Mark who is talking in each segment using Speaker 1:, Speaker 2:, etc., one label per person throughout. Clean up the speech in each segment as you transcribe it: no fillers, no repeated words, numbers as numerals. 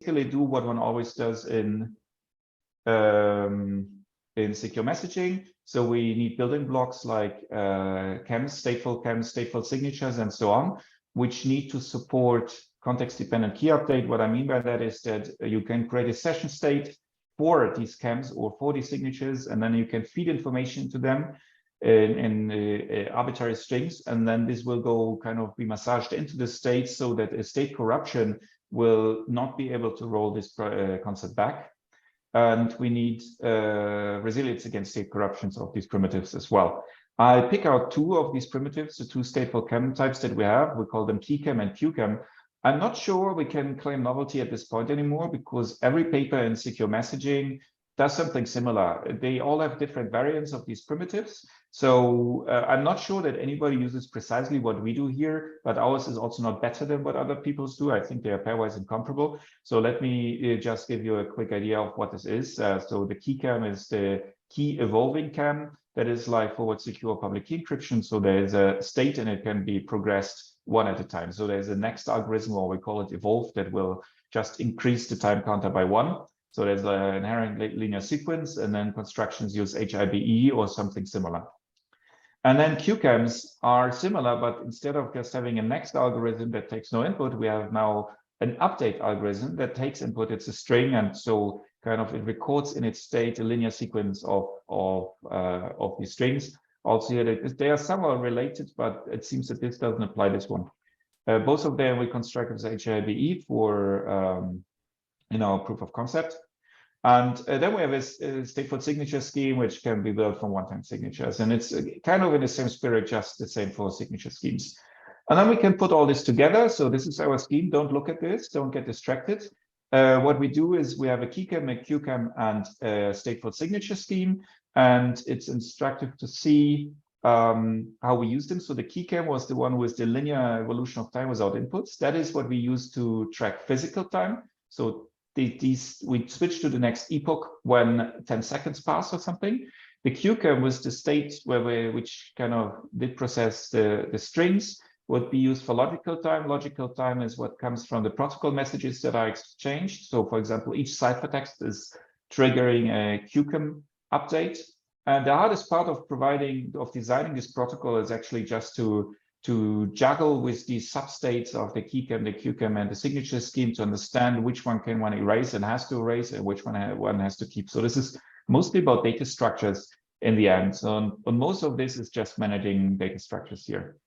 Speaker 1: basically do what one always does in secure messaging. So we need building blocks like stateful signatures, and so on, which need to support context-dependent key update. What I mean by that is that you can create a session state for these chems or for these signatures, and then you can feed information to them in arbitrary strings, and then this will go kind of be massaged into the state so that a state corruption will not be able to roll this concept back. And we need resilience against state corruptions of these primitives as well. I pick out two of these primitives, the two stateful chem types that we have. We call them tchem and qchem. I'm not sure we can claim novelty at this point anymore, because every paper in secure messaging does something similar. They all have different variants of these primitives. So I'm not sure that anybody uses precisely what we do here, but ours is also not better than what other people's do. I think they are pairwise incomparable. So let me just give you a quick idea of what this is. So the key chem is the key evolving chem. That is like forward secure public key encryption. So there's a state and it can be progressed one at a time. So there's a next algorithm, or we call it evolve, that will just increase the time counter by 1. So there's an inherent linear sequence, and then constructions use HIBE or something similar. And then QChems are similar, but instead of just having a next algorithm that takes no input, we have now an update algorithm that takes input. It's a string, and so kind of it records in its state a linear sequence of these strings. Also here, they are somewhat related, but it seems that this doesn't apply this one. Both of them we construct as HIBE for in our proof of concept. And then we have a stateful signature scheme, which can be built from one-time signatures. And it's kind of in the same spirit, just the same for signature schemes. And then we can put all this together. So this is our scheme. Don't look at this. Don't get distracted. What we do is we have a keychem, a qchem, and a stateful signature scheme. And it's instructive to see how we use them. So the keychem was the one with the linear evolution of time without inputs. That is what we use to track physical time. So we switch to the next epoch when 10 seconds pass or something. The qchem was the state which kind of did process the strings, would be used for logical time. Logical time is what comes from the protocol messages that are exchanged. So for example, each ciphertext is triggering a qchem update. And the hardest part of designing this protocol is actually just to juggle with these substates of the keychem, the qchem, and the signature scheme to understand which one can one erase and has to erase, and which one has to keep. So this is mostly about data structures in the end. So most of this is just managing data structures here.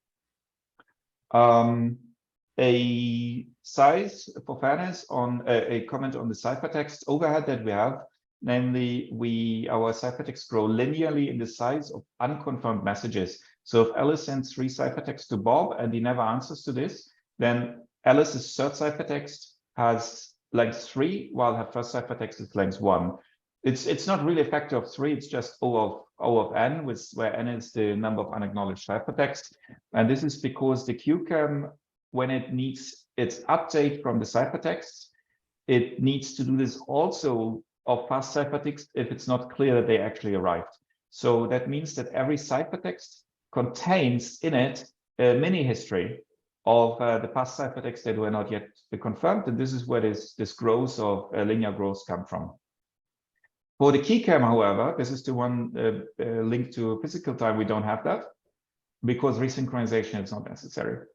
Speaker 1: A size for fairness on a comment on the ciphertext overhead that we have. Namely, our ciphertext grow linearly in the size of unconfirmed messages. So if Alice sends 3 ciphertexts to Bob and he never answers to this, then Alice's third ciphertext has length 3, while her first ciphertext is length 1. It's not really a factor of 3, it's just O of n, where n is the number of unacknowledged ciphertext. And this is because the qchem, when it needs its update from the ciphertext, it needs to do this also of past ciphertext if it's not clear that they actually arrived. So that means that every ciphertext contains in it a mini history of the past ciphertext that were not yet confirmed, and this is where this growth of linear growth come from. For the keychem, however, this is the one linked to physical time. We don't have that because resynchronization is not necessary.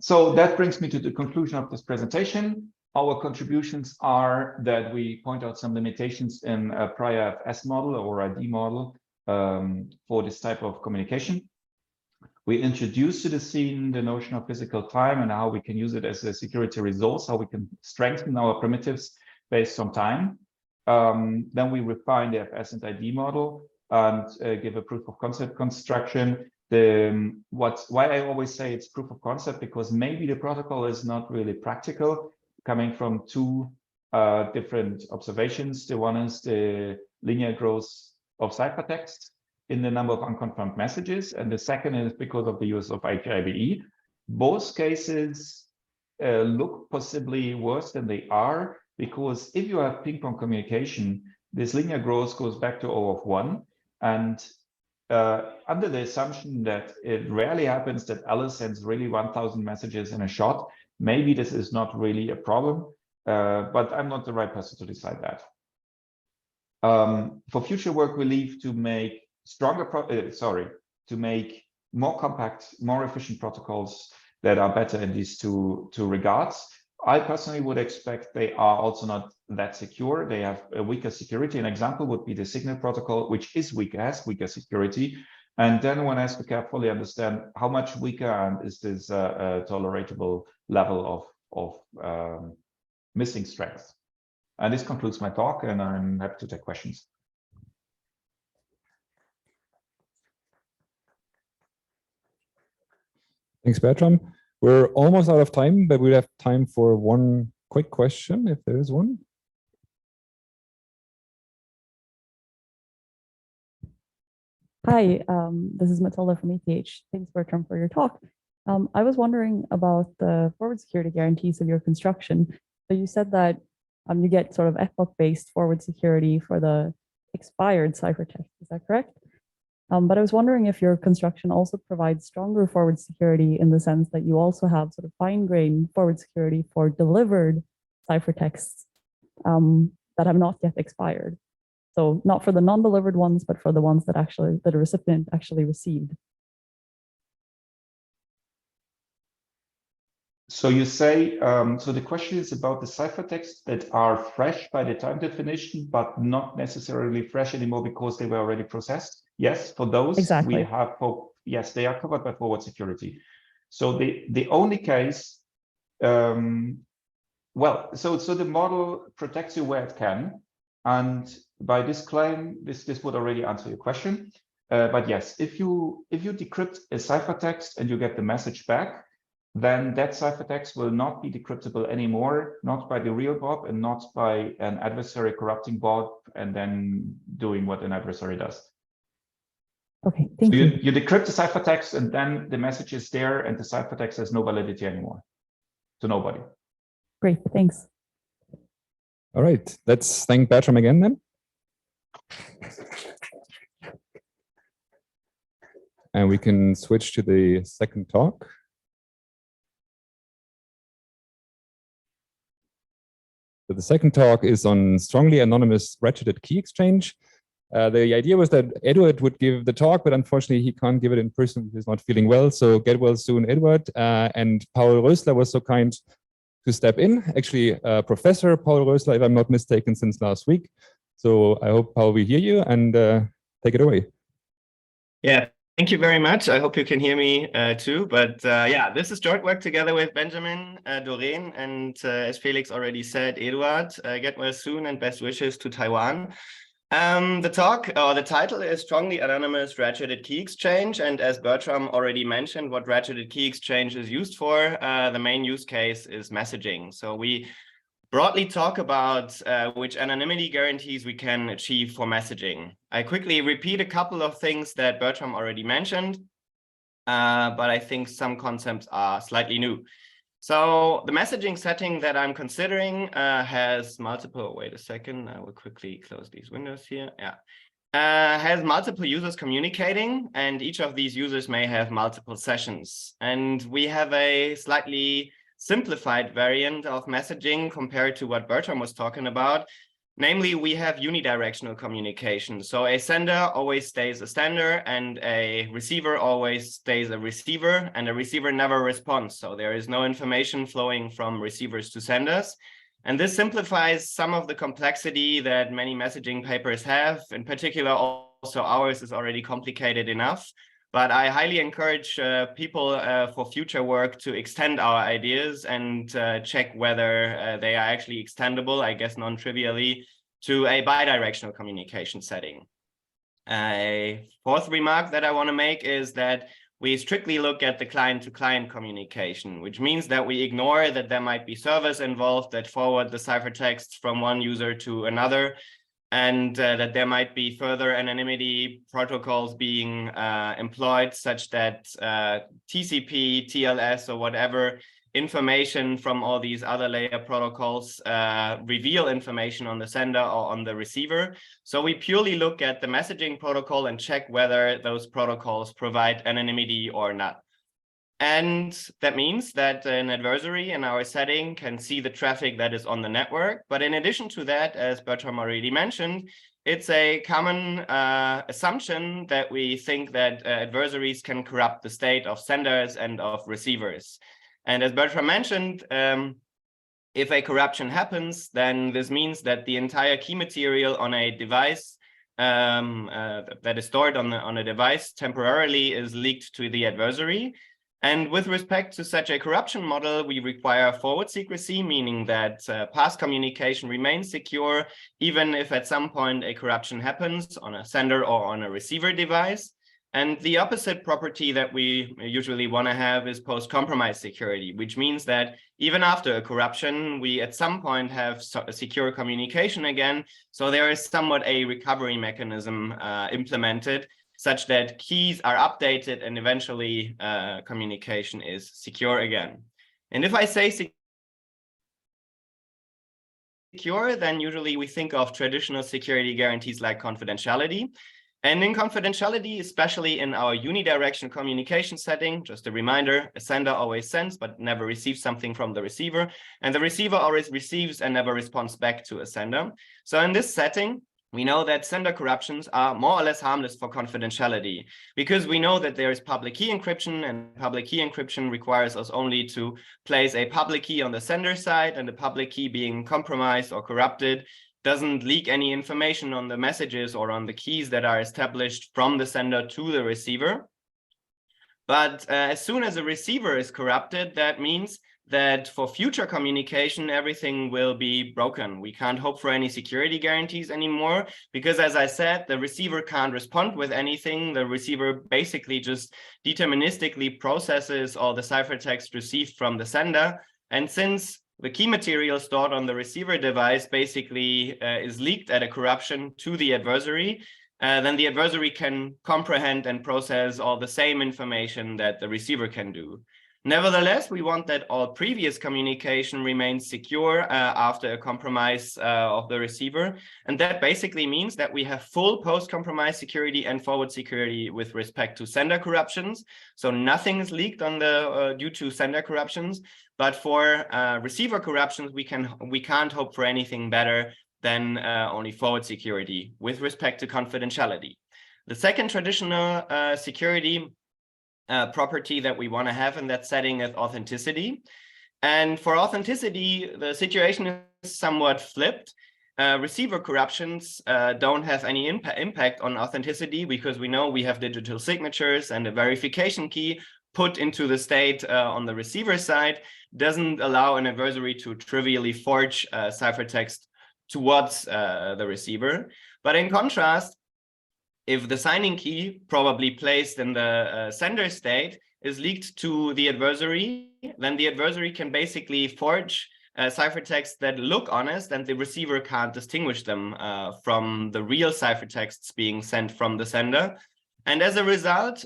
Speaker 1: So that brings me to the conclusion of this presentation. Our contributions are that we point out some limitations in a prior FS model or ID model for this type of communication. We introduce to the scene the notion of physical time and how we can use it as a security resource, how we can strengthen our primitives based on time. Then we refine the FS and ID model and give a proof of concept construction. Why I always say it's proof of concept, because maybe the protocol is not really practical, coming from 2 different observations. The one is the linear growth of ciphertext in the number of unconfirmed messages, and the second is because of the use of HIBE. Both cases look possibly worse than they are, because if you have ping-pong communication, this linear growth goes back to O of 1, and under the assumption that it rarely happens that Alice sends really 1,000 messages in a shot, maybe this is not really a problem. but I'm not the right person to decide that. For future work, we leave to make to make more compact, more efficient protocols that are better in these two regards. I personally would expect they are also not that secure. They have a weaker security. An example would be the Signal protocol, which is weaker, has weaker security. And then one has to carefully understand how much weaker and is this a tolerable level of missing strength. And this concludes my talk, and I'm happy to take questions.
Speaker 2: Thanks, Bertram. We're almost out of time, but we have time for one quick question, if there is one.
Speaker 3: Hi, this is Matilda from ETH. Thanks, Bertram, for your talk. I was wondering about the forward security guarantees of your construction. So you said that you get sort of epoch-based forward security for the expired ciphertext. Is that correct? But I was wondering if your construction also provides stronger forward security in the sense that you also have sort of fine-grained forward security for delivered ciphertexts that have not yet expired. So not for the non-delivered ones, but for the ones that the recipient actually received.
Speaker 1: So you say, so the question is about the ciphertexts that are fresh by the time definition, but not necessarily fresh anymore because they were already processed. Yes, for those
Speaker 3: exactly.
Speaker 1: We have, yes, they are covered by forward security. So the only case, well, so the model protects you where it can, and by this claim, this would already answer your question. But yes, if you decrypt a ciphertext and you get the message back, then that ciphertext will not be decryptable anymore, not by the real Bob and not by an adversary corrupting Bob and then doing what an adversary does.
Speaker 3: Okay, thank you.
Speaker 1: You decrypt the ciphertext and then the message is there and the ciphertext has no validity anymore to nobody.
Speaker 3: Great, thanks.
Speaker 2: All right, let's thank Bertram again then. And we can switch to the second talk. So the second talk is on strongly anonymous ratcheted key exchange. The idea was that Edward would give the talk, but unfortunately he can't give it in person. He's not feeling well. So get well soon, Edward. And Paul Rösler was so kind to step in. Actually, Professor Paul Rösler, if I'm not mistaken, since last week. So I hope, Paul, we hear you and take it away.
Speaker 4: Yeah, thank you very much. I hope you can hear me too. But yeah, this is joint work together with Benjamin, Doreen, and as Felix already said, Eduard. Get well soon and best wishes to Taiwan. The talk, or the title is Strongly Anonymous Ratcheted Key Exchange. And as Bertram already mentioned, what ratcheted key exchange is used for, the main use case is messaging. So we broadly talk about which anonymity guarantees we can achieve for messaging. I quickly repeat a couple of things that Bertram already mentioned, but I think some concepts are slightly new. So the messaging setting that I'm considering has multiple, wait a second, I will quickly close these windows here. Yeah, has multiple users communicating, and each of these users may have multiple sessions. And we have a slightly simplified variant of messaging compared to what Bertram was talking about. Namely, we have unidirectional communication. So a sender always stays a sender and a receiver always stays a receiver, and a receiver never responds. So there is no information flowing from receivers to senders. And this simplifies some of the complexity that many messaging papers have. In particular, also ours is already complicated enough. But I highly encourage people for future work to extend our ideas and check whether they are actually extendable, I guess non-trivially, to a bidirectional communication setting. A fourth remark that I want to make is that we strictly look at the client-to-client communication, which means that we ignore that there might be servers involved that forward the ciphertext from one user to another, and that there might be further anonymity protocols being employed such that TCP, TLS, or whatever information from all these other layer protocols reveal information on the sender or on the receiver. So we purely look at the messaging protocol and check whether those protocols provide anonymity or not. And that means that an adversary in our setting can see the traffic that is on the network. But in addition to that, as Bertram already mentioned, it's a common assumption that we think that adversaries can corrupt the state of senders and of receivers. And as Bertram mentioned, if a corruption happens, then this means that the entire key material on a device that is stored on a device temporarily is leaked to the adversary. And with respect to such a corruption model, we require forward secrecy, meaning that past communication remains secure, even if at some point a corruption happens on a sender or on a receiver device. And the opposite property that we usually want to have is post-compromise security, which means that even after a corruption, we at some point have secure communication again. So there is somewhat a recovery mechanism implemented, such that keys are updated and eventually communication is secure again. And if I say secure, then usually we think of traditional security guarantees like confidentiality. And in confidentiality, especially in our unidirectional communication setting, just a reminder, a sender always sends but never receives something from the receiver, and the receiver always receives and never responds back to a sender. So in this setting, we know that sender corruptions are more or less harmless for confidentiality, because we know that there is public key encryption, and public key encryption requires us only to place a public key on the sender side, and the public key being compromised or corrupted doesn't leak any information on the messages or on the keys that are established from the sender to the receiver. But as soon as a receiver is corrupted, that means that for future communication, everything will be broken. We can't hope for any security guarantees anymore, because as I said, the receiver can't respond with anything. The receiver basically just deterministically processes all the ciphertext received from the sender. And since the key material stored on the receiver device basically is leaked at a corruption to the adversary, then the adversary can comprehend and process all the same information that the receiver can do. Nevertheless, we want that all previous communication remains secure after a compromise of the receiver. And that basically means that we have full post-compromise security and forward security with respect to sender corruptions. So nothing is leaked on the due to sender corruptions. But for receiver corruptions, we can't hope for anything better than only forward security with respect to confidentiality. The second traditional security property that we want to have in that setting is authenticity. And for authenticity, the situation is somewhat flipped. Receiver corruptions don't have any impact on authenticity, because we know we have digital signatures, and a verification key put into the state on the receiver side doesn't allow an adversary to trivially forge ciphertext towards the receiver. But in contrast, if the signing key, probably placed in the sender state, is leaked to the adversary, then the adversary can basically forge ciphertexts that look honest, and the receiver can't distinguish them from the real ciphertexts being sent from the sender. And as a result,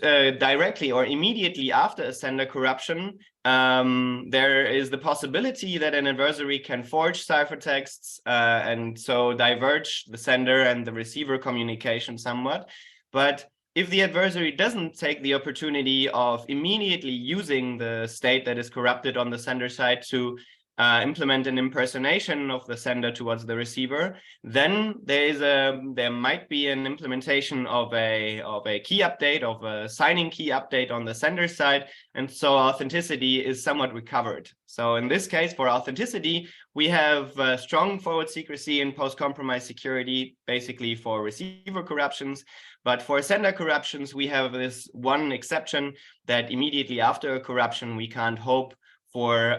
Speaker 4: directly or immediately after a sender corruption, there is the possibility that an adversary can forge ciphertexts and so diverge the sender and the receiver communication somewhat. But if the adversary doesn't take the opportunity of immediately using the state that is corrupted on the sender side to implement an impersonation of the sender towards the receiver, then there might be an implementation of a key update, of a signing key update on the sender side, and so authenticity is somewhat recovered. So in this case, for authenticity, we have strong forward secrecy and post-compromise security, basically for receiver corruptions. But for sender corruptions, we have this one exception, that immediately after a corruption, we can't hope for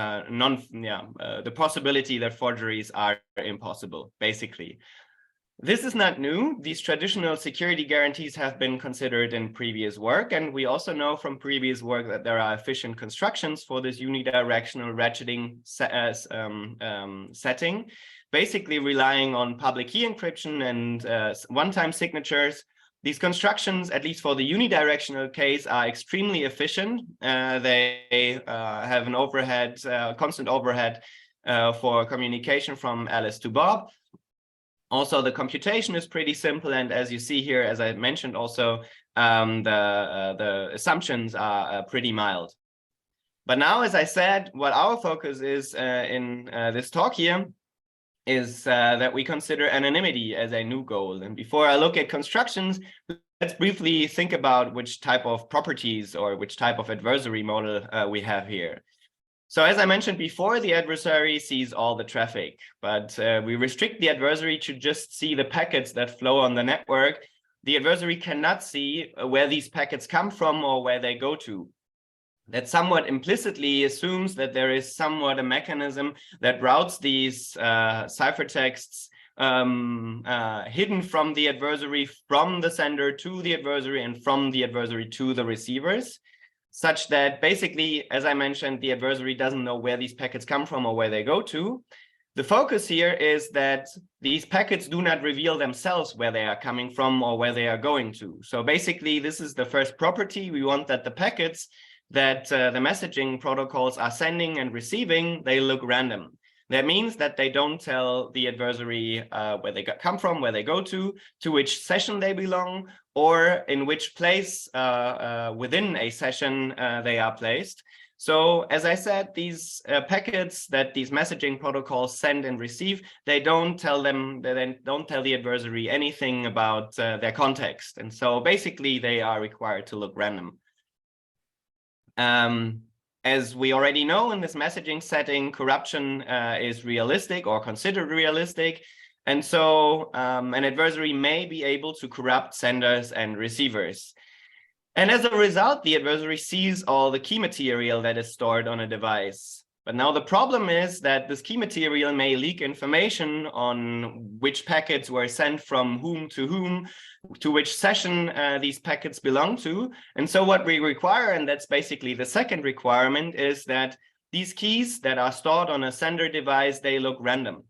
Speaker 4: the possibility that forgeries are impossible, basically. This is not new. These traditional security guarantees have been considered in previous work, and we also know from previous work that there are efficient constructions for this unidirectional ratcheting setting, basically relying on public key encryption and one-time signatures. These constructions, at least for the unidirectional case, are extremely efficient. They have an overhead, constant overhead for communication from Alice to Bob. Also, the computation is pretty simple, and as you see here, as I mentioned, also the assumptions are pretty mild. But now, as I said, what our focus is in this talk here is that we consider anonymity as a new goal. And before I look at constructions, let's briefly think about which type of properties or which type of adversary model we have here. So as I mentioned before, the adversary sees all the traffic, but we restrict the adversary to just see the packets that flow on the network. The adversary cannot see where these packets come from or where they go to. That somewhat implicitly assumes that there is somewhat a mechanism that routes these ciphertexts hidden from the adversary, from the sender to the adversary, and from the adversary to the receivers, such that basically, as I mentioned, the adversary doesn't know where these packets come from or where they go to. The focus here is that these packets do not reveal themselves where they are coming from or where they are going to. So basically, this is the first property. We want that the packets that the messaging protocols are sending and receiving, they look random. That means that they don't tell the adversary where they come from, where they go to which session they belong, or in which place within a session they are placed. So as I said, these packets that these messaging protocols send and receive, they don't tell the adversary anything about their context. And so basically they are required to look random. As we already know, in this messaging setting, corruption is realistic or considered realistic. And so an adversary may be able to corrupt senders and receivers. And as a result, the adversary sees all the key material that is stored on a device. But now the problem is that this key material may leak information on which packets were sent from whom, to which session these packets belong to. And so what we require, and that's basically the second requirement, is that these keys that are stored on a sender device, they look random.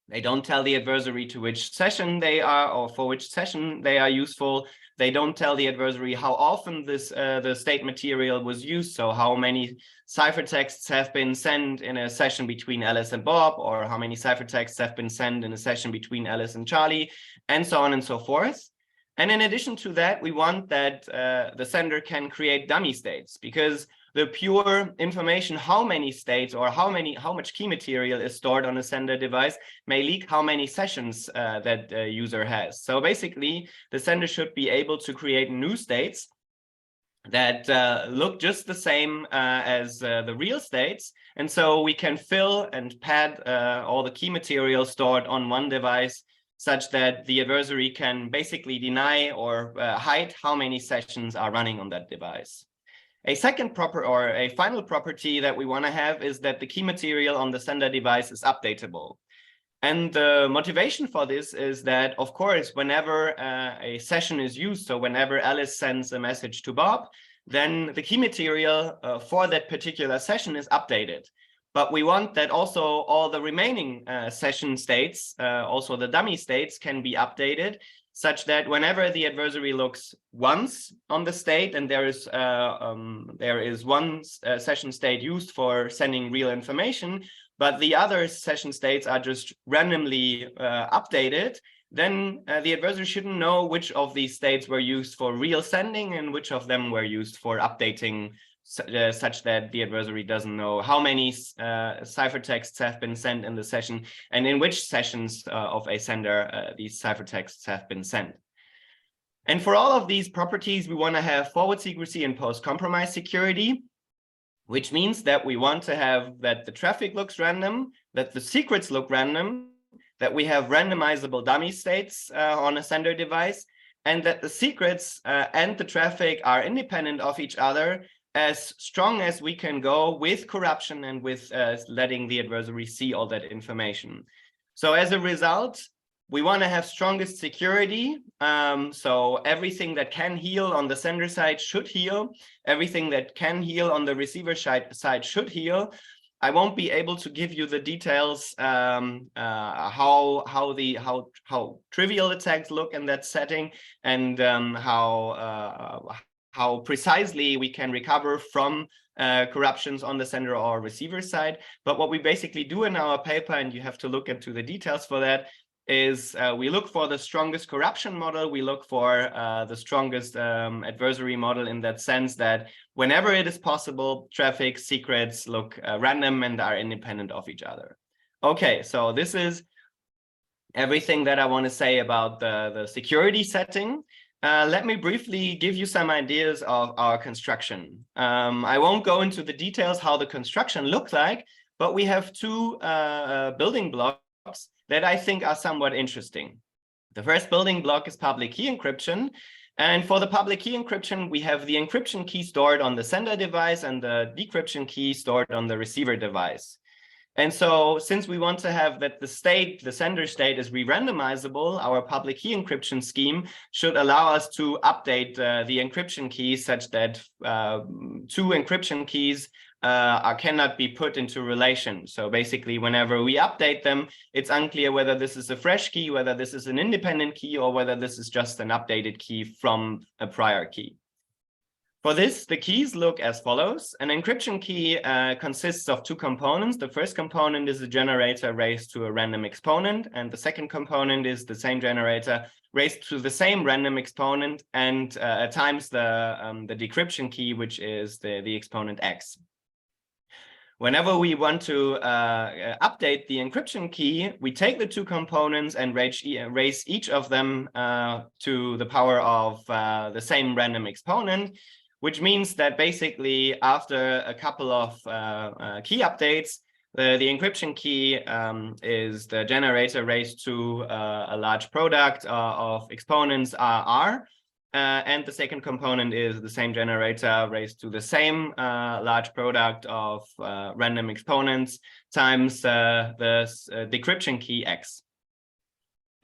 Speaker 4: They don't tell the adversary to which session they are or for which session they are useful. They don't tell the adversary how often the state material was used, so how many ciphertexts have been sent in a session between Alice and Bob, or how many ciphertexts have been sent in a session between Alice and Charlie, and so on and so forth. And in addition to that, we want that the sender can create dummy states, because the pure information, how many states or how much key material is stored on a sender device, may leak how many sessions that the user has. So basically, the sender should be able to create new states that look just the same as the real states. And so we can fill and pad all the key material stored on one device, such that the adversary can basically deny or hide how many sessions are running on that device. A second final property that we want to have is that the key material on the sender device is updatable. And the motivation for this is that, of course, whenever a session is used, so whenever Alice sends a message to Bob, then the key material for that particular session is updated. But we want that also all the remaining session states, also the dummy states, can be updated, such that whenever the adversary looks once on the state and there is one session state used for sending real information, but the other session states are just randomly updated, then the adversary shouldn't know which of these states were used for real sending and which of them were used for updating, such that the adversary doesn't know how many ciphertexts have been sent in the session and in which sessions of a sender these ciphertexts have been sent. And for all of these properties, we want to have forward secrecy and post-compromise security, which means that we want to have that the traffic looks random, that the secrets look random, that we have randomizable dummy states on a sender device, and that the secrets and the traffic are independent of each other, as strong as we can go with corruption and with letting the adversary see all that information. So as a result, we want to have strongest security. So everything that can heal on the sender side should heal. Everything that can heal on the receiver side should heal. I won't be able to give you the details how trivial attacks look in that setting, and how precisely we can recover from corruptions on the sender or receiver side. But what we basically do in our paper, and you have to look into the details for that, is we look for the strongest corruption model. We look for the strongest adversary model in that sense that whenever it is possible, traffic secrets look random and are independent of each other. Okay, so this is everything that I want to say about the security setting. Let me briefly give you some ideas of our construction. I won't go into the details how the construction looks like, but we have two building blocks that I think are somewhat interesting. The first building block is public key encryption. And for the public key encryption, we have the encryption key stored on the sender device and the decryption key stored on the receiver device. And so since we want to have that the sender state is re-randomizable, our public key encryption scheme should allow us to update the encryption keys such that two encryption keys cannot be put into relation. So basically, whenever we update them, it's unclear whether this is a fresh key, whether this is an independent key, or whether this is just an updated key from a prior key. For this, the keys look as follows. An encryption key consists of two components. The first component is a generator raised to a random exponent, and the second component is the same generator raised to the same random exponent and times the decryption key, which is the exponent x. Whenever we want to update the encryption key, we take the two components and raise each of them to the power of the same random exponent, which means that basically after a couple of key updates, the encryption key is the generator raised to a large product of exponents R, and the second component is the same generator raised to the same large product of random exponents times the decryption key X.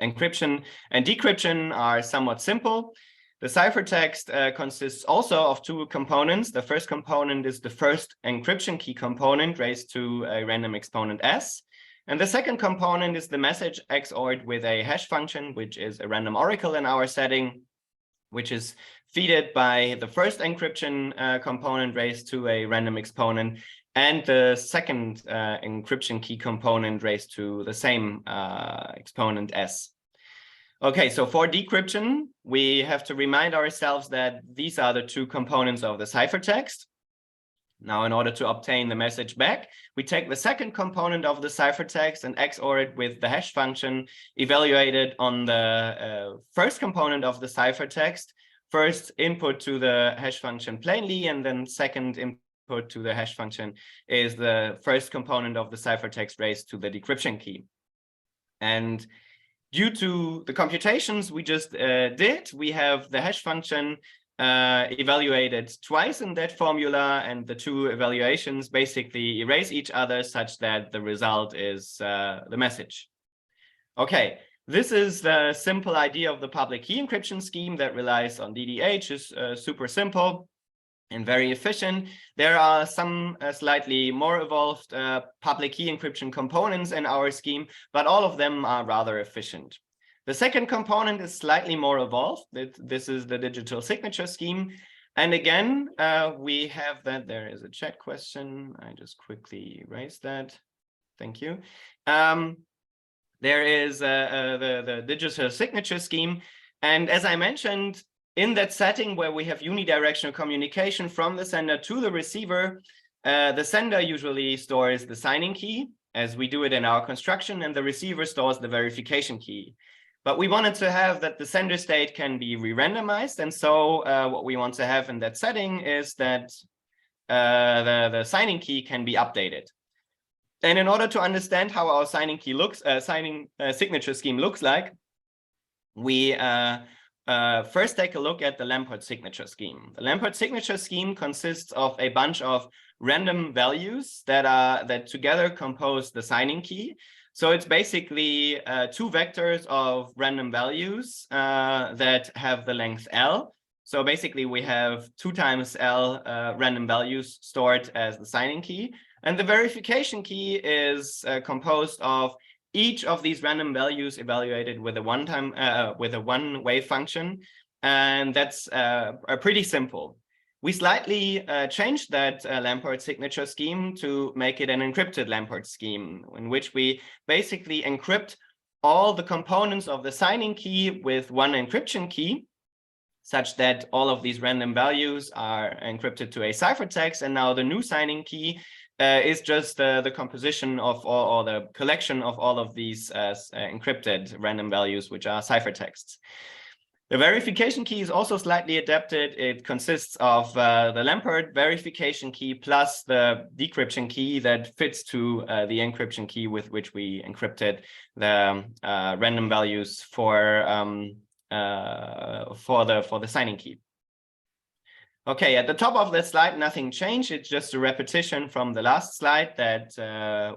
Speaker 4: Encryption and decryption are somewhat simple. The ciphertext consists also of two components. The first component is the first encryption key component raised to a random exponent S. And the second component is the message XORed with a hash function, which is a random oracle in our setting, which is fed by the first encryption component raised to a random exponent and the second encryption key component raised to the same exponent S. Okay, so for decryption, we have to remind ourselves that these are the two components of the ciphertext. Now, in order to obtain the message back, we take the second component of the ciphertext and XOR it with the hash function evaluated on the first component of the ciphertext. First input to the hash function plainly, and then second input to the hash function is the first component of the ciphertext raised to the decryption key. And due to the computations we just did, we have the hash function evaluated twice in that formula, and the two evaluations basically erase each other such that the result is the message. Okay, this is the simple idea of the public key encryption scheme that relies on DDH. Is super simple and very efficient. There are some slightly more evolved public key encryption components in our scheme, but all of them are rather efficient. The second component is slightly more evolved. This is the digital signature scheme. And again, we have that there is a chat question. I just quickly erase that. Thank you. There is the digital signature scheme. And as I mentioned, in that setting where we have unidirectional communication from the sender to the receiver, the sender usually stores the signing key, as we do it in our construction, and the receiver stores the verification key. But we wanted to have that the sender state can be re-randomized. And so what we want to have in that setting is that the signing key can be updated. And in order to understand how our signing key looks, signature scheme looks like, we first take a look at the Lamport signature scheme. The Lamport signature scheme consists of a bunch of random values that together compose the signing key. So it's basically two vectors of random values that have the length L. So basically we have 2 times L random values stored as the signing key. And the verification key is composed of each of these random values evaluated with a one-way function. And that's pretty simple. We slightly changed that Lamport signature scheme to make it an encrypted Lamport scheme, in which we basically encrypt all the components of the signing key with one encryption key, such that all of these random values are encrypted to a ciphertext. And now the new signing key is just the composition of all, or the collection of all of these encrypted random values, which are ciphertexts. The verification key is also slightly adapted. It consists of the Lampert verification key plus the decryption key that fits to the encryption key with which we encrypted the random values for the signing key. Okay, at the top of the slide, nothing changed. It's just a repetition from the last slide that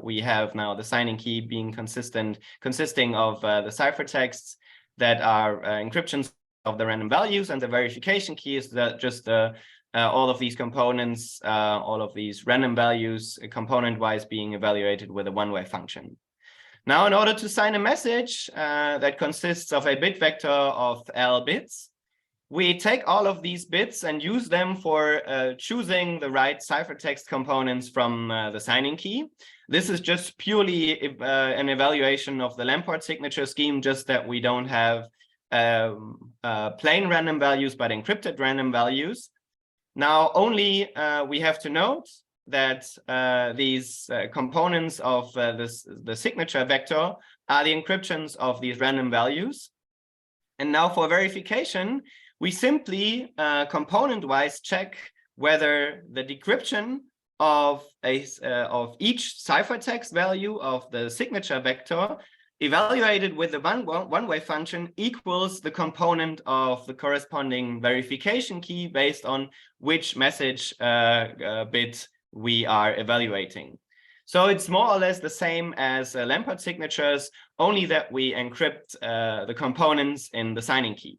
Speaker 4: we have now the signing key being consisting of the ciphertexts that are encryptions of the random values, and the verification key is all of these components, all of these random values component-wise being evaluated with a one-way function. Now, in order to sign a message that consists of a bit vector of L bits, we take all of these bits and use them for choosing the right ciphertext components from the signing key. This is just purely an evaluation of the Lampert signature scheme, just that we don't have plain random values, but encrypted random values. Now, only we have to note that these components of the signature vector are the encryptions of these random values. And now for verification, we simply component-wise check whether the decryption of each ciphertext value of the signature vector evaluated with the one-way function equals the component of the corresponding verification key based on which message bit we are evaluating. So it's more or less the same as Lampert signatures, only that we encrypt the components in the signing key.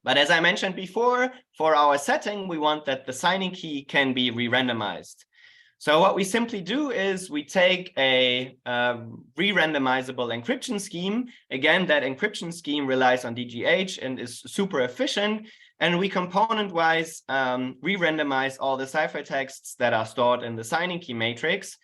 Speaker 4: But as I mentioned before, for our setting, we want that the signing key can be re-randomized. So what we simply do is we take a re-randomizable encryption scheme. Again, that encryption scheme relies on DGH and is super efficient. And we component-wise re-randomize all the ciphertexts that are stored in the signing key matrix.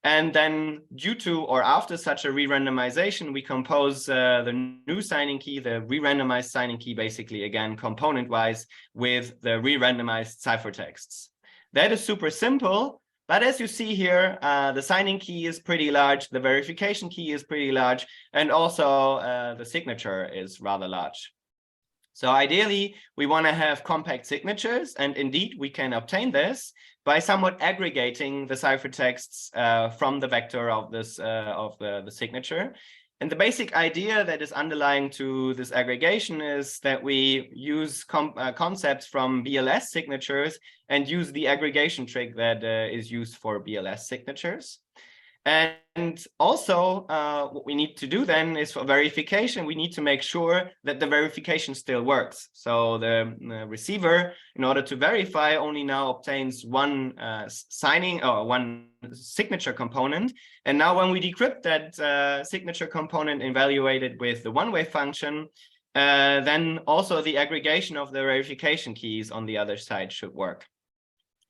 Speaker 4: And then due to or after such a re-randomization, we compose the new signing key, the re-randomized signing key, basically, again, component-wise with the re-randomized ciphertexts. That is super simple. But as you see here, the signing key is pretty large, the verification key is pretty large, and also the signature is rather large. So ideally, we want to have compact signatures, and indeed we can obtain this by somewhat aggregating the ciphertexts from the vector of this of the signature. And the basic idea that is underlying to this aggregation is that we use concepts from BLS signatures and use the aggregation trick that is used for BLS signatures. And also what we need to do then is for verification, we need to make sure that the verification still works. So the receiver, in order to verify, only now obtains one signing or one signature component. And now when we decrypt that signature component evaluated with the one-way function, then also the aggregation of the verification keys on the other side should work.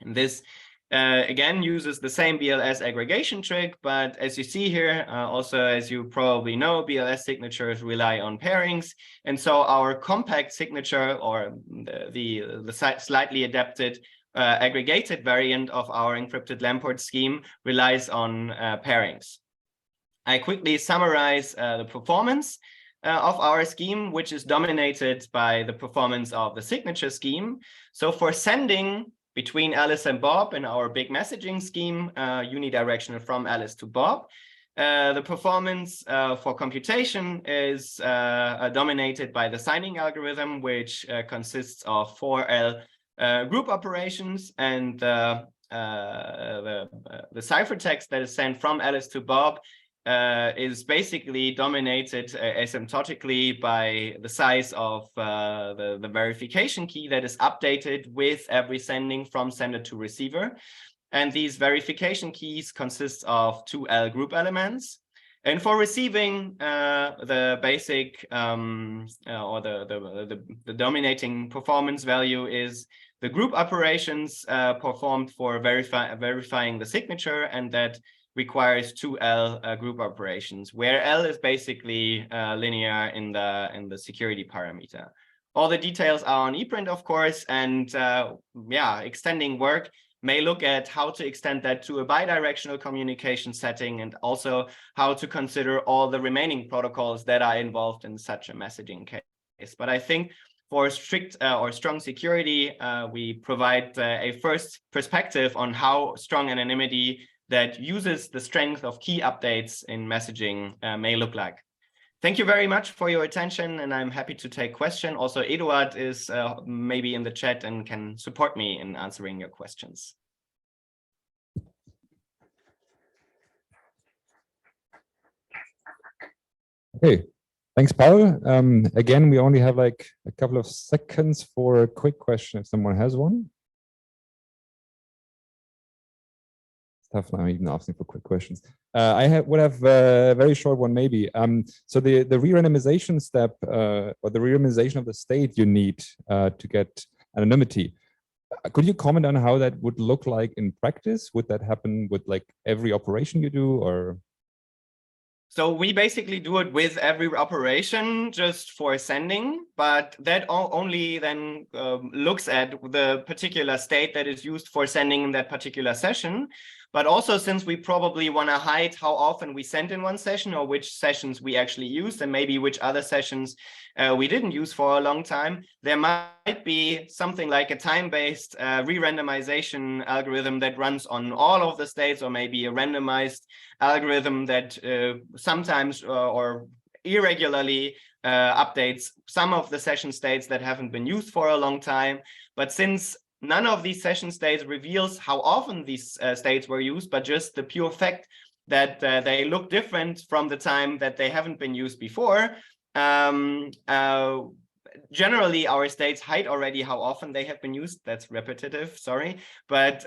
Speaker 4: And this again uses the same BLS aggregation trick, but as you see here, also as you probably know, BLS signatures rely on pairings, and so our compact signature, or the slightly adapted aggregated variant of our encrypted Lampert scheme, relies on pairings. I quickly summarize the performance of our scheme, which is dominated by the performance of the signature scheme. So for sending between Alice and Bob in our big messaging scheme, unidirectional from Alice to Bob, the performance for computation is dominated by the signing algorithm, which consists of 4L group operations, and the ciphertext that is sent from Alice to Bob is basically dominated asymptotically by the size of the verification key that is updated with every sending from sender to receiver. And these verification keys consist of 2L group elements. And for receiving, the basic or the dominating performance value is the group operations performed for verifying the signature, and that requires 2L group operations, where L is basically linear in the security parameter. All the details are on ePrint, of course, and yeah, extending work may look at how to extend that to a bidirectional communication setting, and also how to consider all the remaining protocols that are involved in such a messaging case. But I think for strict or strong security, we provide a first perspective on how strong anonymity that uses the strength of key updates in messaging may look like. Thank you very much for your attention, and I'm happy to take questions. Also, Eduard is maybe in the chat and can support me in answering your questions.
Speaker 2: Okay, thanks, Paul. Again, we only have like a couple of seconds for a quick question if someone has one. Tough now, even asking for quick questions. I would have a very short one, maybe. So the re-randomization step or the re-randomization of the state you need to get anonymity. Could you comment on how that would look like in practice? Would that happen with like every operation you do, or?
Speaker 4: So we basically do it with every operation just for sending, but that only then looks at the particular state that is used for sending in that particular session. But also, since we probably want to hide how often we send in one session or which sessions we actually used and maybe which other sessions we didn't use for a long time, there might be something like a time-based re-randomization algorithm that runs on all of the states, or maybe a randomized algorithm that sometimes or irregularly updates some of the session states that haven't been used for a long time. But since none of these session states reveals how often these states were used, but just the pure fact that they look different from the time that they haven't been used before, generally our states hide already how often they have been used. That's repetitive, sorry. But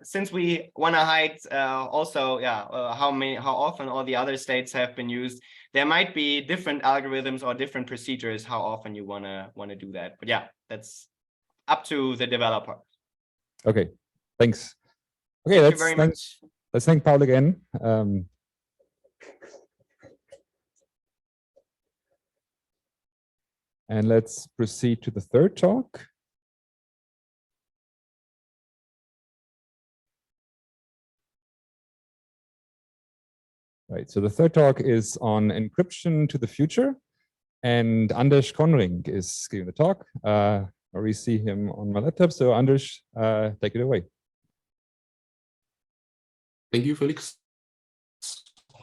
Speaker 4: since we want to hide also, yeah, how often all the other states have been used, there might be different algorithms or different procedures how often you want to do that. But yeah, that's up to the developer.
Speaker 2: Okay, thanks. Okay,
Speaker 4: Thank you very much.
Speaker 2: Let's thank Paul again. And let's proceed to the third talk. Right, so the third talk is on encryption to the future, and Anders Konring is giving the talk. I already see him on my laptop, so Anders, take it away.
Speaker 5: Thank you, Felix.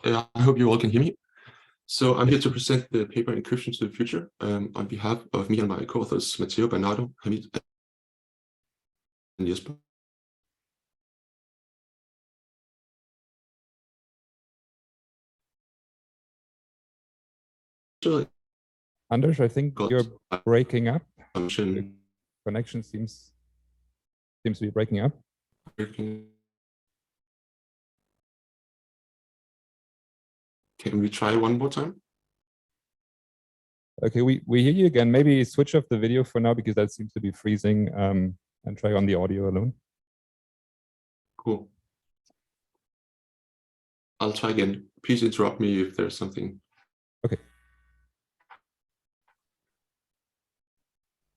Speaker 5: I hope you all can hear me. So I'm here to present the paper Encryption to the Future on behalf of me and my co-authors, Matteo, Bernardo, Hamid, and Jesper.
Speaker 2: Anders, I think you're breaking up.
Speaker 5: The
Speaker 2: connection seems to be breaking up.
Speaker 5: Can we try one more time?
Speaker 2: Okay, we hear you again. Maybe switch off the video for now because that seems to be freezing, and try on the audio alone.
Speaker 5: Cool. I'll try again. Please interrupt me if there's something.
Speaker 2: Okay.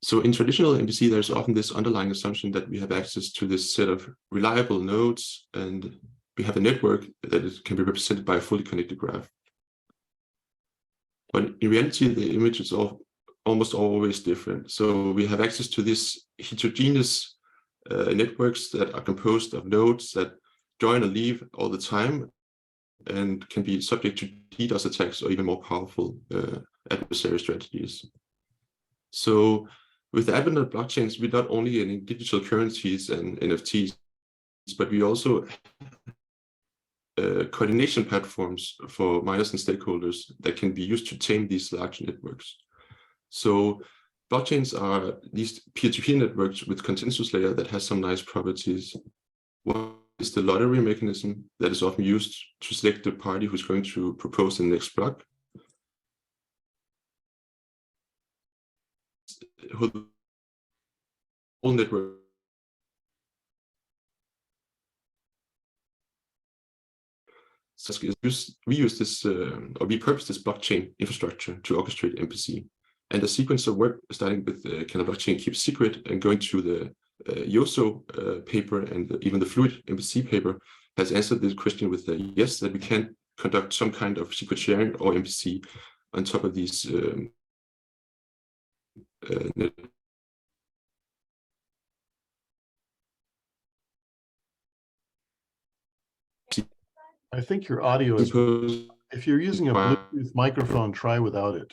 Speaker 5: So in traditional MPC, there's often this underlying assumption that we have access to this set of reliable nodes, and we have a network that can be represented by a fully connected graph. But in reality, the image is almost always different. So we have access to this heterogeneous networks that are composed of nodes that join or leave all the time and can be subject to DDoS attacks or even more powerful adversary strategies. So with the advent of blockchains, we're not only in digital currencies and NFTs, but we also coordination platforms for miners and stakeholders that can be used to tame these large networks. So blockchains are these peer-to-peer networks with consensus layer that has some nice properties. One is the lottery mechanism that is often used to select the party who's going to propose the next block. Whole network So we use this, or we purpose this blockchain infrastructure to orchestrate MPC. And the sequence of work, starting with can a blockchain keep secret and going through the Yoso paper and even the fluid MPC paper, has answered this question with a yes, that we can conduct some kind of secret sharing or MPC on top of these
Speaker 6: I think your audio is, if you're using a Bluetooth microphone, try without it.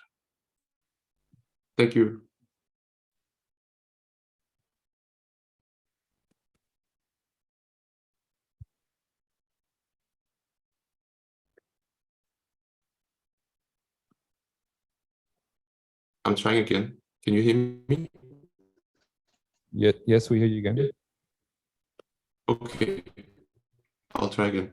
Speaker 5: Thank you. I'm trying again. Can you hear me?
Speaker 2: Yes, we hear you again.
Speaker 5: Okay, I'll try again.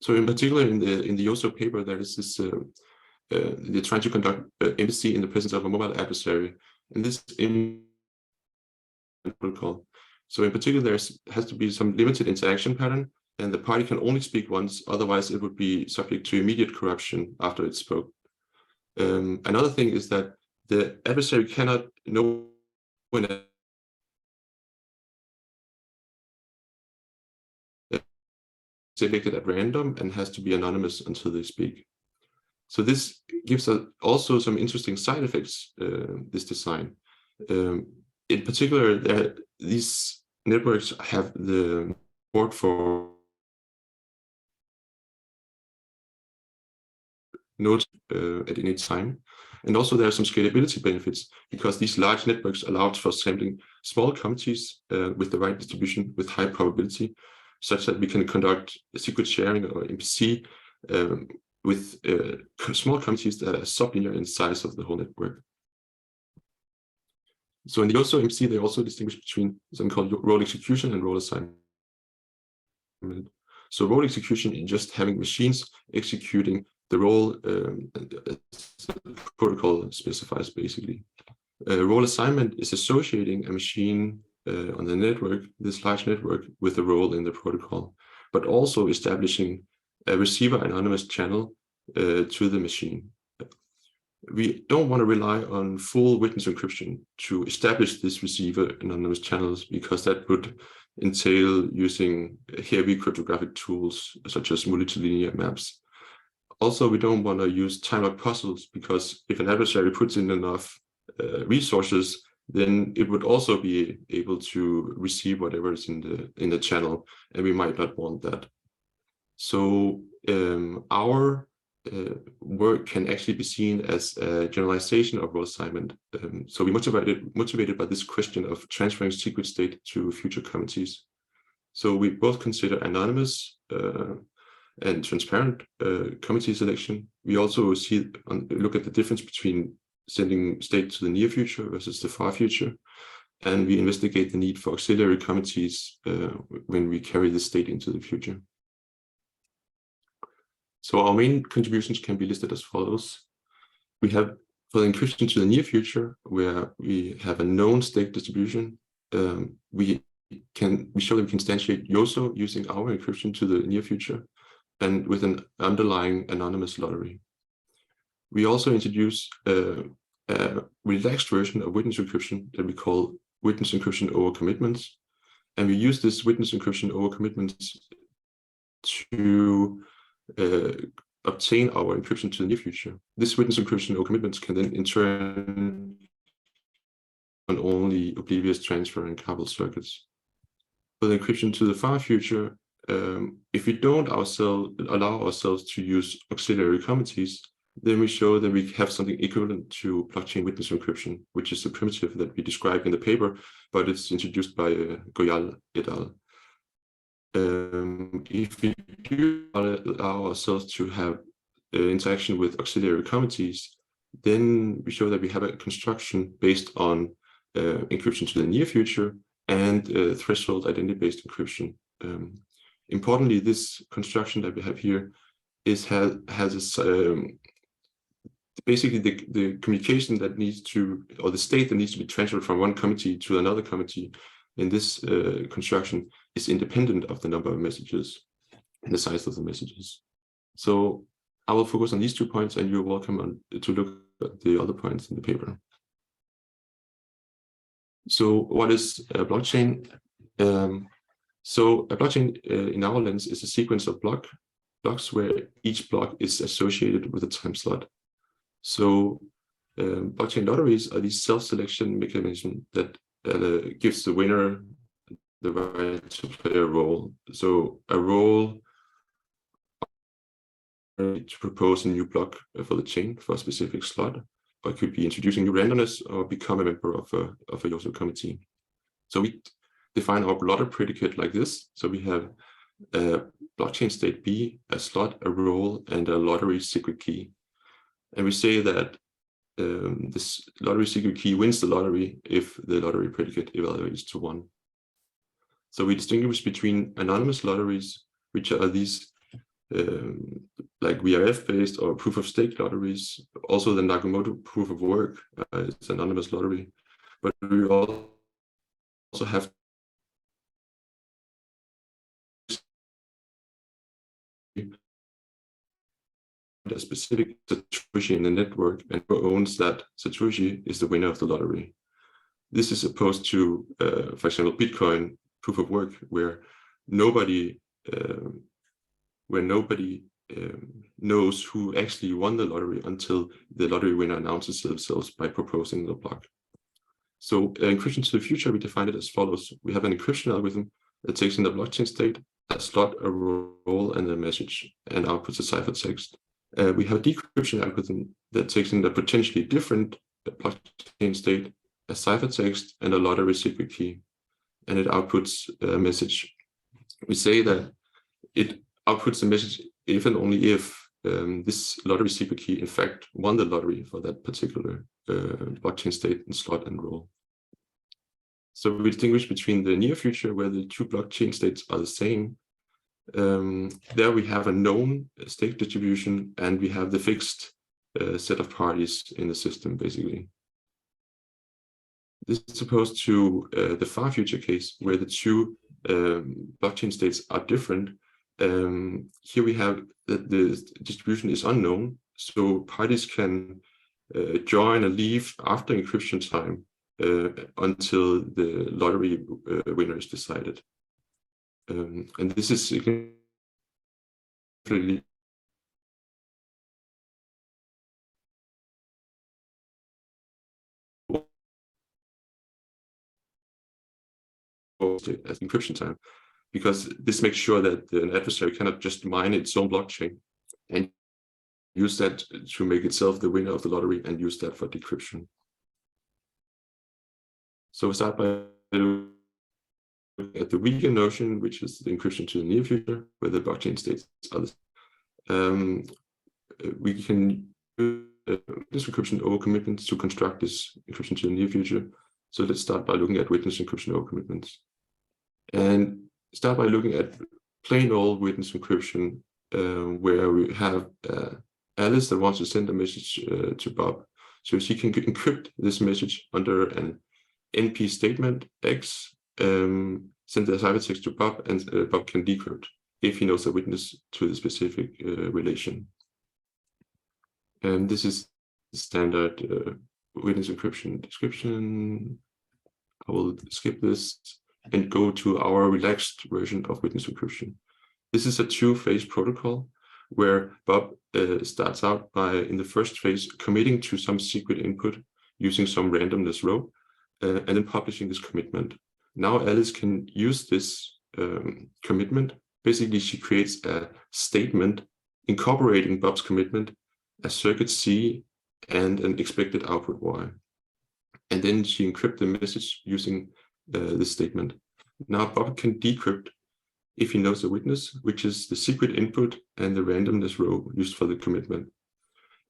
Speaker 5: So in particular, in the Yoso paper, there is this they're trying to conduct MPC in the presence of a mobile adversary, and this in protocol. So in particular, there has to be some limited interaction pattern, and the party can only speak once, otherwise it would be subject to immediate corruption after it spoke. Another thing is that the adversary cannot know when selected at random and has to be anonymous until they speak. So this gives us also some interesting side effects, this design. In particular, these networks have the support for nodes at any time. And also there are some scalability benefits because these large networks allow for sampling small committees with the right distribution with high probability, such that we can conduct secret sharing or MPC with small committees that are sublinear in size of the whole network. So in the Yoso MPC, they also distinguish between something called role execution and role assignment. So role execution is just having machines executing the role the protocol specifies, basically. Role assignment is associating a machine on the network, this large network, with a role in the protocol, but also establishing a receiver anonymous channel to the machine. We don't want to rely on full witness encryption to establish this receiver anonymous channels, because that would entail using heavy cryptographic tools such as multilinear maps. Also, we don't want to use time-lock puzzles, because if an adversary puts in enough resources, then it would also be able to receive whatever is in the channel, and we might not want that. So our work can actually be seen as a generalization of role assignment. So we're motivated by this question of transferring secret state to future committees. So we both consider anonymous and transparent committee selection. We also look at the difference between sending state to the near future versus the far future, and we investigate the need for auxiliary committees when we carry the state into the future. So our main contributions can be listed as follows. We have, for the encryption to the near future, where we have a known state distribution, we show that we can instantiate Yoso using our encryption to the near future, and with an underlying anonymous lottery. We also introduce a relaxed version of witness encryption that we call witness encryption over commitments. And we use this witness encryption over commitments to obtain our encryption to the near future. This witness encryption over commitments can then in turn on only oblivious transfer and cabal circuits. For the encryption to the far future, if we don't allow ourselves to use auxiliary committees, then we show that we have something equivalent to blockchain witness encryption, which is a primitive that we describe in the paper, but it's introduced by Goyal et al. If we do allow ourselves to have interaction with auxiliary committees, then we show that we have a construction based on encryption to the near future and threshold identity-based encryption. Importantly, this construction that we have here has basically the communication that needs to, or the state that needs to be transferred from one committee to another committee in this construction is independent of the number of messages and the size of the messages. So I will focus on these 2 points, and you're welcome to look at the other points in the paper. So what is a blockchain? So a blockchain in our lens is a sequence of blocks where each block is associated with a time slot. So blockchain lotteries are these self-selection mechanism that gives the winner the right to play a role. So a role to propose a new block for the chain for a specific slot, or it could be introducing new randomness or become a member of a user committee. So we define our lottery predicate like this. So we have a blockchain state B, a slot, a role, and a lottery secret key. And we say that this lottery secret key wins the lottery if the lottery predicate evaluates to 1. So we distinguish between anonymous lotteries, which are these like VRF-based or proof-of-stake lotteries. Also, the Nakamoto proof of work is anonymous lottery. But we also have a specific Satoshi in the network, and who owns that Satoshi is the winner of the lottery. This is opposed to, for example, Bitcoin proof of work, where nobody knows who actually won the lottery until the lottery winner announces themselves by proposing the block. So encryption to the future, we define it as follows. We have an encryption algorithm that takes in the blockchain state, a slot, a role, and a message, and outputs a ciphertext. We have a decryption algorithm that takes in the potentially different blockchain state, a ciphertext, and a lottery secret key, and it outputs a message. We say that it outputs a message if and only if this lottery secret key in fact won the lottery for that particular blockchain state and slot and role. So we distinguish between the near future, where the 2 blockchain states are the same. There we have a known state distribution, and we have the fixed set of parties in the system, basically. This is opposed to the far future case, where the 2 blockchain states are different. Here we have that the distribution is unknown, so parties can join or leave after encryption time until the lottery winner is decided. And this is significantly as encryption time, because this makes sure that an adversary cannot just mine its own blockchain and use that to make itself the winner of the lottery and use that for decryption. So we start by looking at the weaker notion, which is the encryption to the near future, where the blockchain states are the same. We can use this encryption over commitments to construct this encryption to the near future. So let's start by looking at witness encryption over commitments. And start by looking at plain old witness encryption, where we have Alice that wants to send a message to Bob. So she can encrypt this message under an NP statement X, send the ciphertext to Bob, and Bob can decrypt if he knows a witness to the specific relation. And this is the standard witness encryption description. I will skip this and go to our relaxed version of witness encryption. This is a 2-phase protocol where Bob starts out by, in the first phase, committing to some secret input using some randomness row, and then publishing this commitment. Now Alice can use this commitment. Basically, she creates a statement incorporating Bob's commitment, a circuit C, and an expected output Y. And then she encrypts the message using this statement. Now Bob can decrypt if he knows the witness, which is the secret input and the randomness row used for the commitment.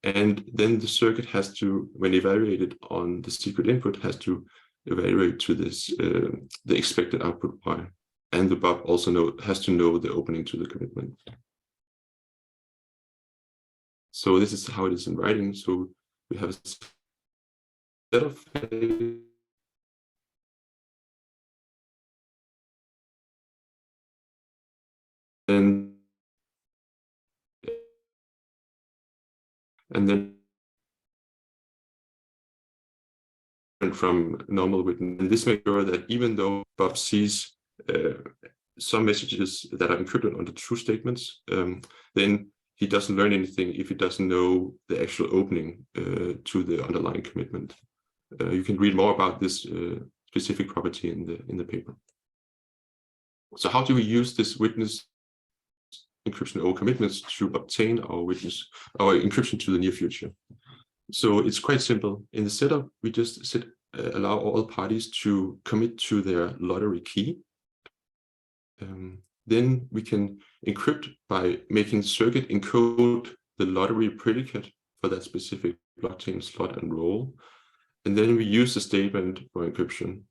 Speaker 5: And then the circuit has to, when evaluated on the secret input, has to evaluate to this the expected output Y. And the Bob also has to know the opening to the commitment. So this is how it is in writing. So we have a set of and then from normal witness. And this makes sure that even though Bob sees some messages that are encrypted under true statements, then he doesn't learn anything if he doesn't know the actual opening to the underlying commitment. You can read more about this specific property in the paper. So how do we use this witness encryption over commitments to obtain our encryption to the near future? So it's quite simple. In the setup, we just allow all parties to commit to their lottery key. Then we can encrypt by making the circuit encode the lottery predicate for that specific blockchain slot and role. And then we use the statement for encryption.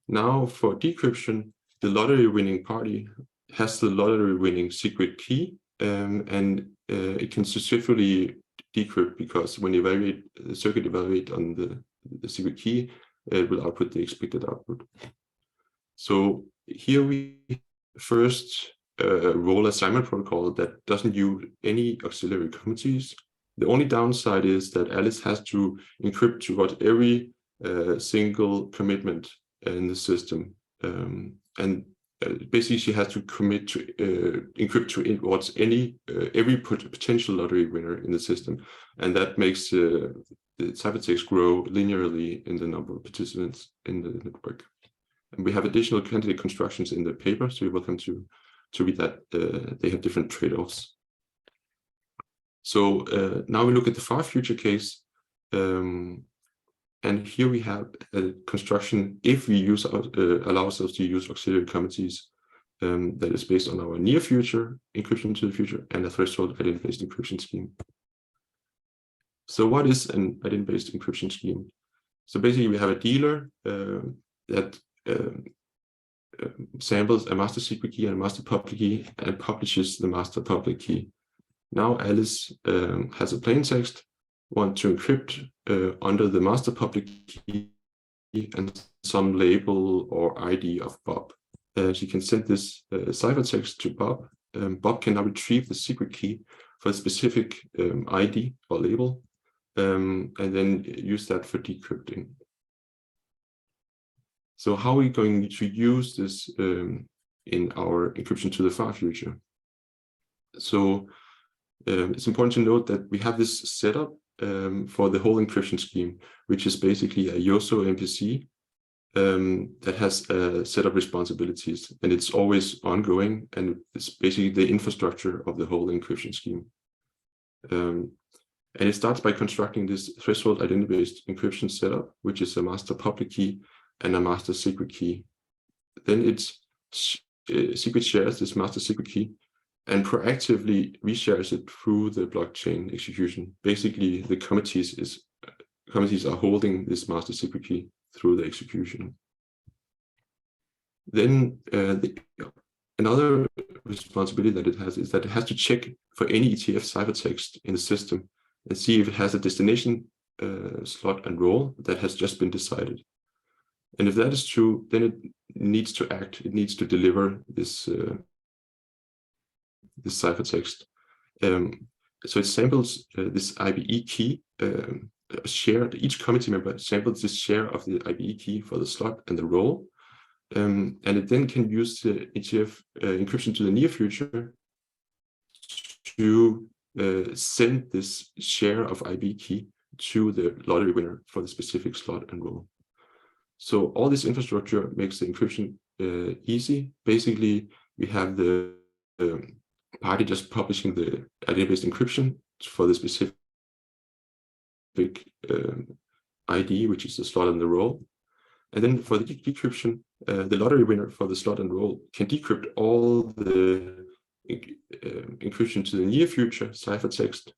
Speaker 5: Now for decryption, the lottery winning party has the lottery winning secret key, and it can successfully decrypt because when you evaluate the circuit evaluate on the secret key, it will output the expected output. So here we first role assignment protocol that doesn't use any auxiliary committees. The only downside is that Alice has to encrypt towards every single commitment in the system, and basically she has to commit to encrypt towards every potential lottery winner in the system, and that makes the ciphertext grow linearly in the number of participants in the network. And we have additional candidate constructions in the paper, so you're welcome to read that. They have different trade-offs. So now we look at the far future case, and here we have a construction if we allow ourselves to use auxiliary committees that is based on our near future encryption to the future and a threshold identity-based encryption scheme. So what is an identity-based encryption scheme? So basically we have a dealer that samples a master secret key and a master public key and publishes the master public key. Now Alice has a plain text, want to encrypt under the master public key and some label or ID of Bob. She can send this ciphertext to Bob. Bob can now retrieve the secret key for a specific ID or label, and then use that for decrypting. So how are we going to use this in our encryption to the far future? So it's important to note that we have this setup for the whole encryption scheme, which is basically a YOSO MPC that has a set of responsibilities, and it's always ongoing, and it's basically the infrastructure of the whole encryption scheme. And it starts by constructing this threshold identity-based encryption setup, which is a master public key and a master secret key. Then it's secret shares this master secret key and proactively reshares it through the blockchain execution. Basically, the committees are holding this master secret key through the execution. Then another responsibility that it has is that it has to check for any ETF ciphertext in the system and see if it has a destination slot and role that has just been decided. And if that is true, then it needs to act. It needs to deliver this this ciphertext. So it samples this IBE key shared. Each committee member samples this share of the IBE key for the slot and the role, and it then can use the ETF encryption to the near future to send this share of IBE key to the lottery winner for the specific slot and role. So all this infrastructure makes the encryption easy. Basically, we have the party just publishing the identity-based encryption for the specific ID, which is the slot and the role. And then for the decryption, the lottery winner for the slot and role can decrypt all the encryption to the near future ciphertext.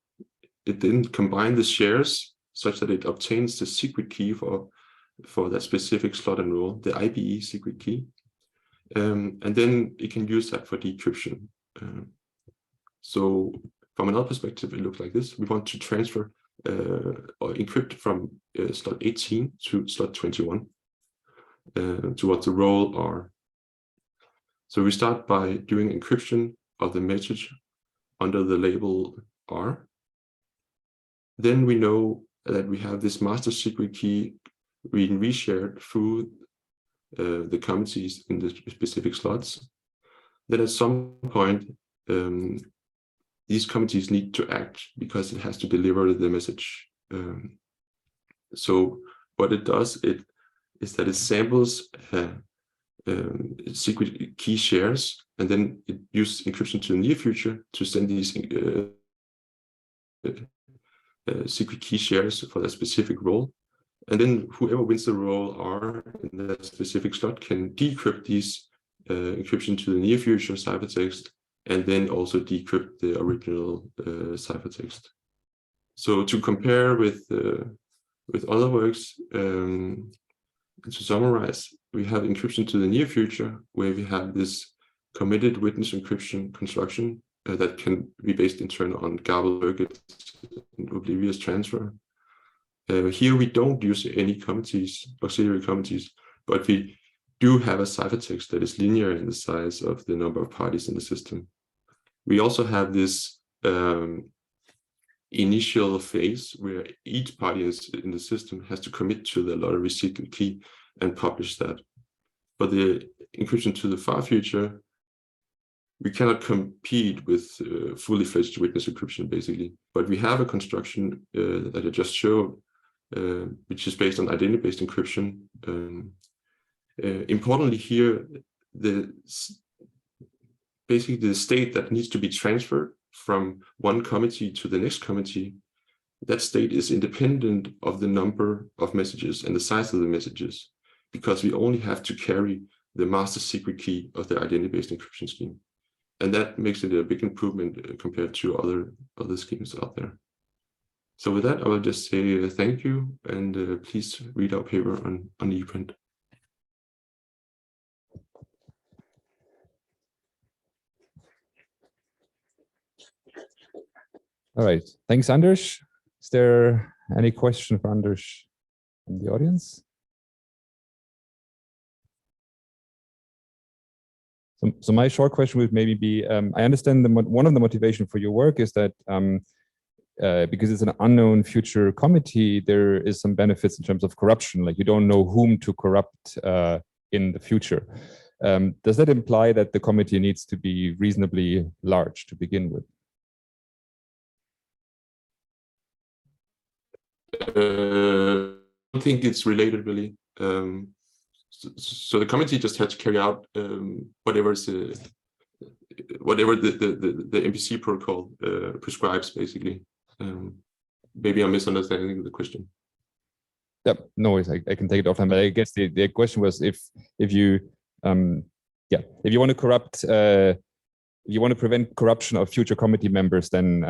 Speaker 5: It then combines the shares such that it obtains the secret key for that specific slot and role, the IBE secret key. And then it can use that for decryption. So from another perspective, it looks like this. We want to transfer or encrypt from slot 18 to slot 21 to what the role are. So we start by doing encryption of the message under the label R. Then we know that we have this master secret key being reshared through the committees in the specific slots. Then at some point, these committees need to act because it has to deliver the message. So what it does is that it samples secret key shares, and then it uses encryption to the near future to send these secret key shares for that specific role. And then whoever wins the role R in that specific slot can decrypt these encryption to the near future ciphertext, and then also decrypt the original ciphertext. So to compare with other works, to summarize, we have encryption to the near future, where we have this committed witness encryption construction that can be based in turn on garbled circuits and oblivious transfer. Here we don't use any committees, auxiliary committees, but we do have a ciphertext that is linear in the size of the number of parties in the system. We also have this initial phase where each party in the system has to commit to the lottery secret key and publish that. For the encryption to the far future, we cannot compete with fully fledged witness encryption, basically. But we have a construction that I just showed, which is based on identity-based encryption. Importantly here, basically the state that needs to be transferred from one committee to the next committee, that state is independent of the number of messages and the size of the messages, because we only have to carry the master secret key of the identity-based encryption scheme. And that makes it a big improvement compared to other schemes out there. So with that, I will just say thank you, and please read our paper on ePrint.
Speaker 2: All right, thanks, Anders. Is there any question for Anders in the audience? So my short question would maybe be, I understand one of the motivation for your work is that because it's an unknown future committee, there is some benefits in terms of corruption, like you don't know whom to corrupt in the future. Does that imply that the committee needs to be reasonably large to begin with?
Speaker 5: I think it's related, really. So the committee just had to carry out whatever the MPC protocol prescribes, basically. Maybe I'm misunderstanding the question.
Speaker 2: Yeah, no worries. I can take it offline, but I guess the question was if you want to corrupt, you want to prevent corruption of future committee members, then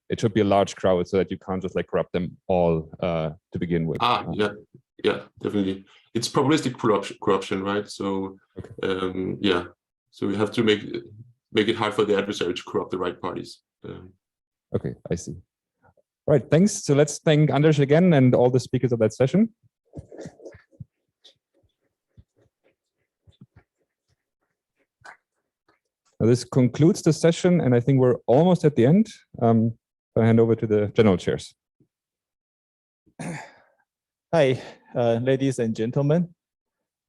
Speaker 2: it should be a large crowd so that you can't just like corrupt them all to begin with.
Speaker 5: Yeah, definitely. It's probabilistic corruption, right? So
Speaker 2: okay.
Speaker 5: yeah, so we have to make it hard for the adversary to corrupt the right parties.
Speaker 2: Okay, I see. All right, thanks. So let's thank Anders again and all the speakers of that session. Now, this concludes the session, and I think we're almost at the end. I hand over to the general chairs.
Speaker 7: Hi, ladies and gentlemen.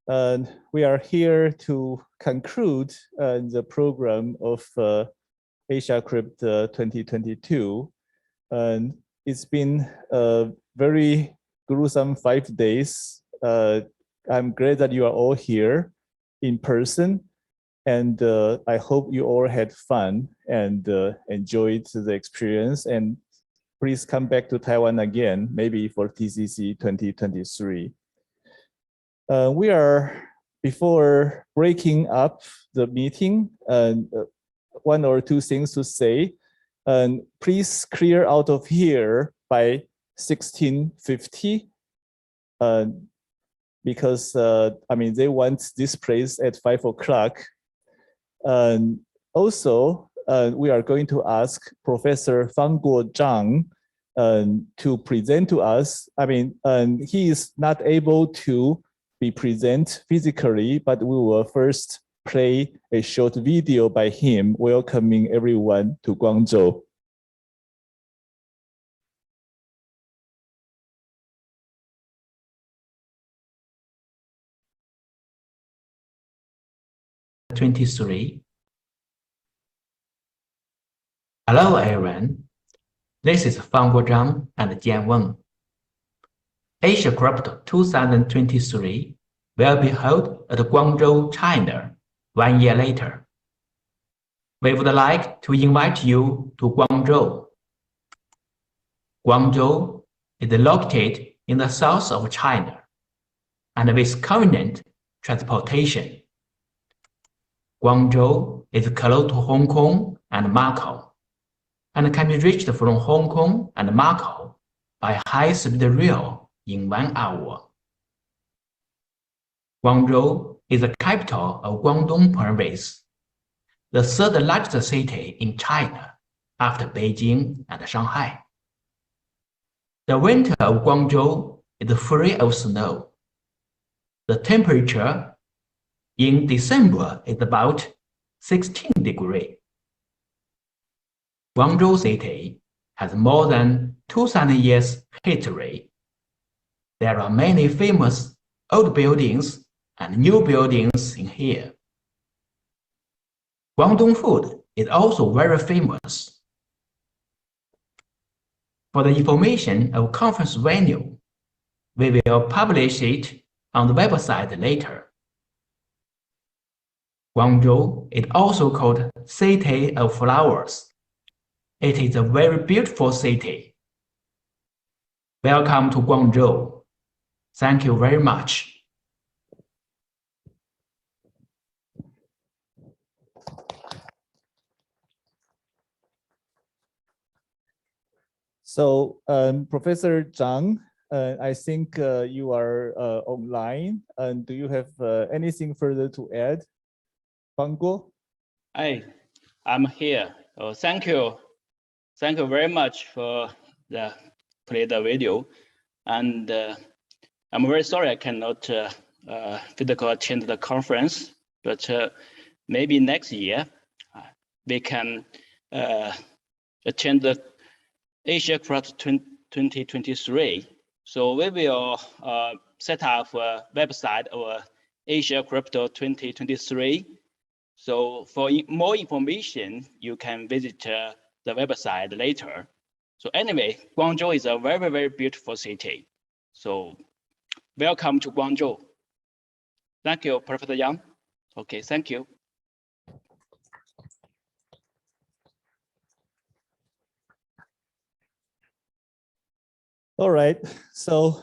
Speaker 7: We are here to conclude the program of Asiacrypt 2022. And it's been a very gruesome 5 days. I'm glad that you are all here in person. And I hope you all had fun and enjoyed the experience. And please come back to Taiwan again, maybe for TCC 2023. We are, before breaking up the meeting, one or two things to say. Please clear out of here by 16:50. Because I mean, they want this place at 5 o'clock. And also, we are going to ask Professor Fangguo Zhang to present to us. I mean, he is not able to be present physically, but we will first play a short video by him welcoming everyone to Guangzhou.
Speaker 8: Hello everyone, this is Fangguo Zhang and Jian Weng. Asiacrypt 2023 will be held at Guangzhou, China 1 year later. We would like to invite you to Guangzhou. Guangzhou is located in the south of China and with convenient transportation. Guangzhou is close to Hong Kong and Macau, and can be reached from Hong Kong and Macau by high-speed rail in 1 hour. Guangzhou is the capital of Guangdong Province, the third largest city in China after Beijing and Shanghai. The winter of Guangzhou is free of snow. The temperature in December is about 16 degrees. Guangzhou City has more than 2,000 years history. There are many famous old buildings and new buildings in here. Guangdong food is also very famous. For the information of conference venue, we will publish it on the website later. Guangzhou is also called City of Flowers. It is a very beautiful city. Welcome to Guangzhou. Thank you very much.
Speaker 7: So, Professor Zhang, I think you are online. And do you have anything further to add? Fangguo?
Speaker 9: Hi, I'm here. Oh, thank you. Thank you very much for the play the video. And I'm very sorry I cannot physically attend the conference, but maybe next year we can attend the Asiacrypt 2023. So we will set up a website of Asiacrypt 2023. So for more information, you can visit the website later. So anyway, Guangzhou is a very, very beautiful city. So welcome to Guangzhou. Thank you, Professor Yang. Okay, thank you.
Speaker 7: All right, so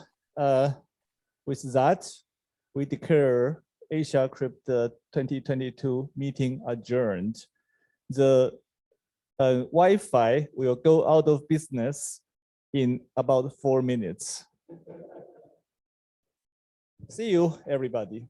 Speaker 7: with that, we declare Asiacrypt 2022 meeting adjourned. The Wi-Fi will go out of business in about 4 minutes. See you, everybody.